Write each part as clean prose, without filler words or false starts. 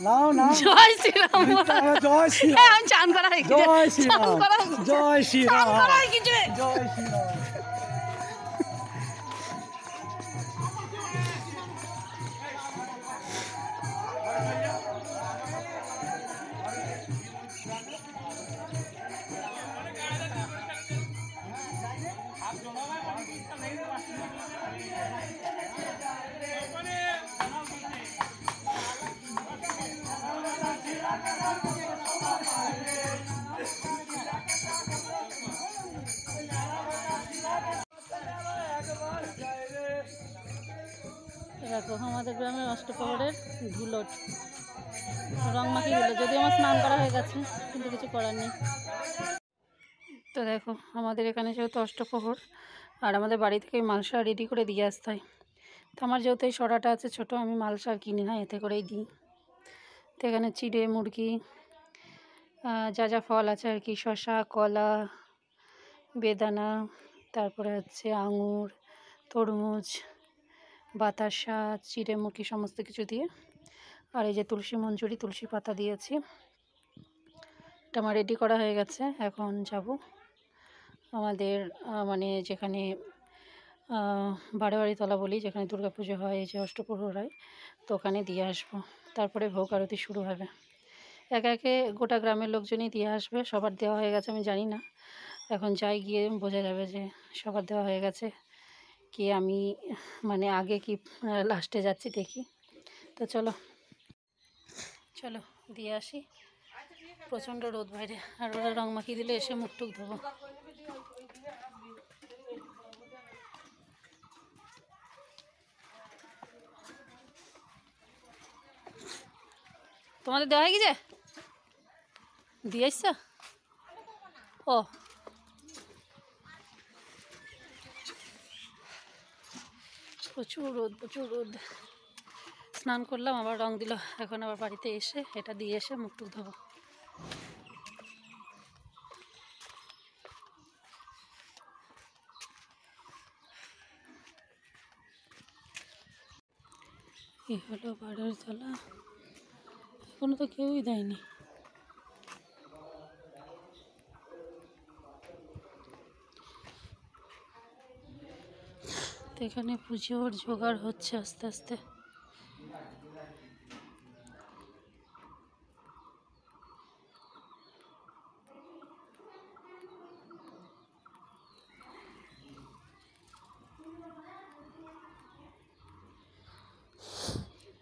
জয় শ্রীরাম। জয় শ্রীরাম। আমি চান করা হয়ে গেছে। জয় শ্রীরাম। জয় শ্রীরাম। জয় শ্রীরাম। দেখো আমাদের গ্রামের অষ্টপ্রহরের ধুলোট রং মাখিয়ে দিল, যদিও আমার স্নান করা হয়ে গেছে, কিন্তু কিছু করার নেই। তো দেখো আমাদের এখানে যেহেতু অষ্টপ্রহর, আর আমাদের বাড়ি থেকে মালসা রেডি করে দিয়ে আসতে হয়। তো আমার যেহেতু এই সরাটা আছে ছোটো, আমি মালসা আর কিনি না, এতে করেই দিই। তো এখানে চিড়ে, মুরগি, যা যা ফল আছে আর কি, শসা, কলা, বেদানা, তারপরে হচ্ছে আঙুর, তরমুজ, বাতাসা, চিড়ে, মুরগি সমস্ত কিছু দিয়ে, আর এই যে তুলসী মঞ্জুরি, তুলসী পাতা দিয়েছি। এটা আমার রেডি করা হয়ে গেছে। এখন যাব আমাদের মানে যেখানে বারোয়ারি তলা বলি, যেখানে দুর্গাপুজো হয়, এই যে অষ্টপ্রহর হয়, তো ওখানে দিয়ে আসবো। তারপরে ভোগ আরতি শুরু হবে। একে একে গোটা গ্রামের লোকজনই দিয়ে আসবে। সবার দেওয়া হয়ে গেছে আমি জানি না, এখন যাই গিয়ে বোঝা যাবে যে সবার দেওয়া হয়ে গেছে কি আমি মানে আগে কি লাস্টে যাচ্ছি দেখি। তো চলো চলো দিয়ে আসি। প্রচণ্ড রোদ বাইরে, আর ওরা রং মাখিয়ে দিলে এসে মুখ টুক ধোবো। তোমাদের দেওয়া হয়ে গেছে? দিয়ে আসছো? ও প্রচুর রোদ, প্রচুর রোদ। স্নান করলাম, আবার রং দিল, এখন আবার বাড়িতে এসে এটা দিয়ে এসে মুখ টুক ধোবো। এই হলো বাড়ির তলা, এখনো তো কেউই দেয়নি। তো এখানে পুজোর জোগাড় হচ্ছে আস্তে আস্তে।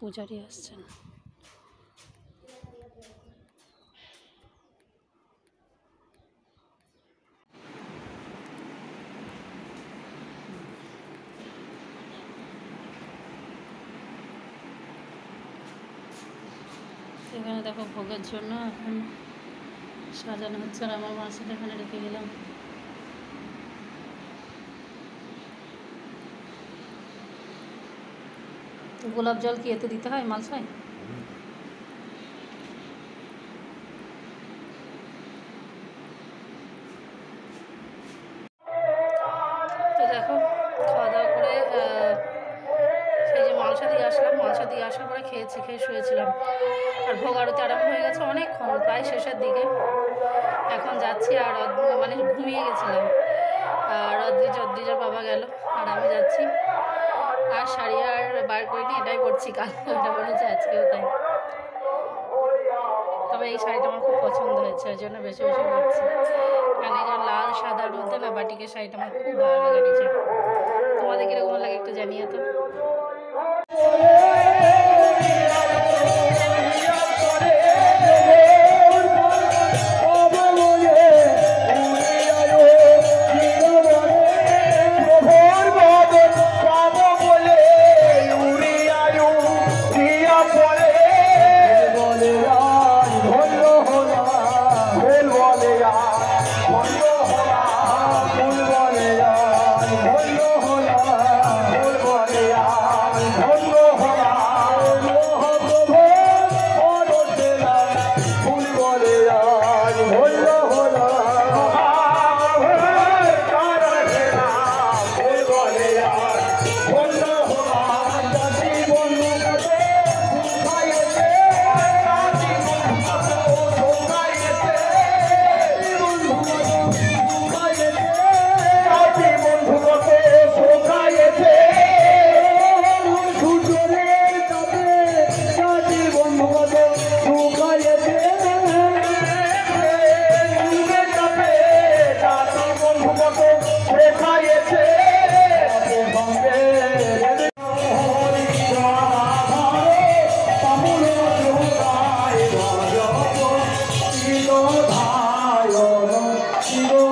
পূজারি আসছেন। এখানে দেখো ভোগের জন্য এখন সাজানো হচ্ছে, আর আমার মাছটা এখানে রেখে গেলাম। গোলাপ জল কি এতে দিতে হয় মালসায়? তো দেখো খাওয়া দাওয়া করে সেই যে মালসা দিয়ে আসলাম, মালসা দিয়ে আসার পরে খেয়েছি, খেয়ে শুয়েছিলাম। আর ভোগ আরতি আরম্ভ হয়ে গেছে অনেকক্ষণ, প্রায় শেষের দিকে। এখন যাচ্ছি, আর মানে ঘুমিয়ে গেছিলাম। আর অদ্রিজার বাবা গেল, আর আমি যাচ্ছি। আর শাড়ি আর বার করিনি, এটাই পরছি, কাল এটা পরেছে, আজকেও তাই। তবে এই শাড়িটা আমার খুব পছন্দ হয়েছে, ওই জন্য বেশি বেশি পরছি। কারণ এই যে লাল সাদার মধ্যে না বাটিকের শাড়িটা আমার খুব ভালো লেগেছে। তোমাদের কীরকম লাগে একটু জানিয়ে তো। ধন্য Hey!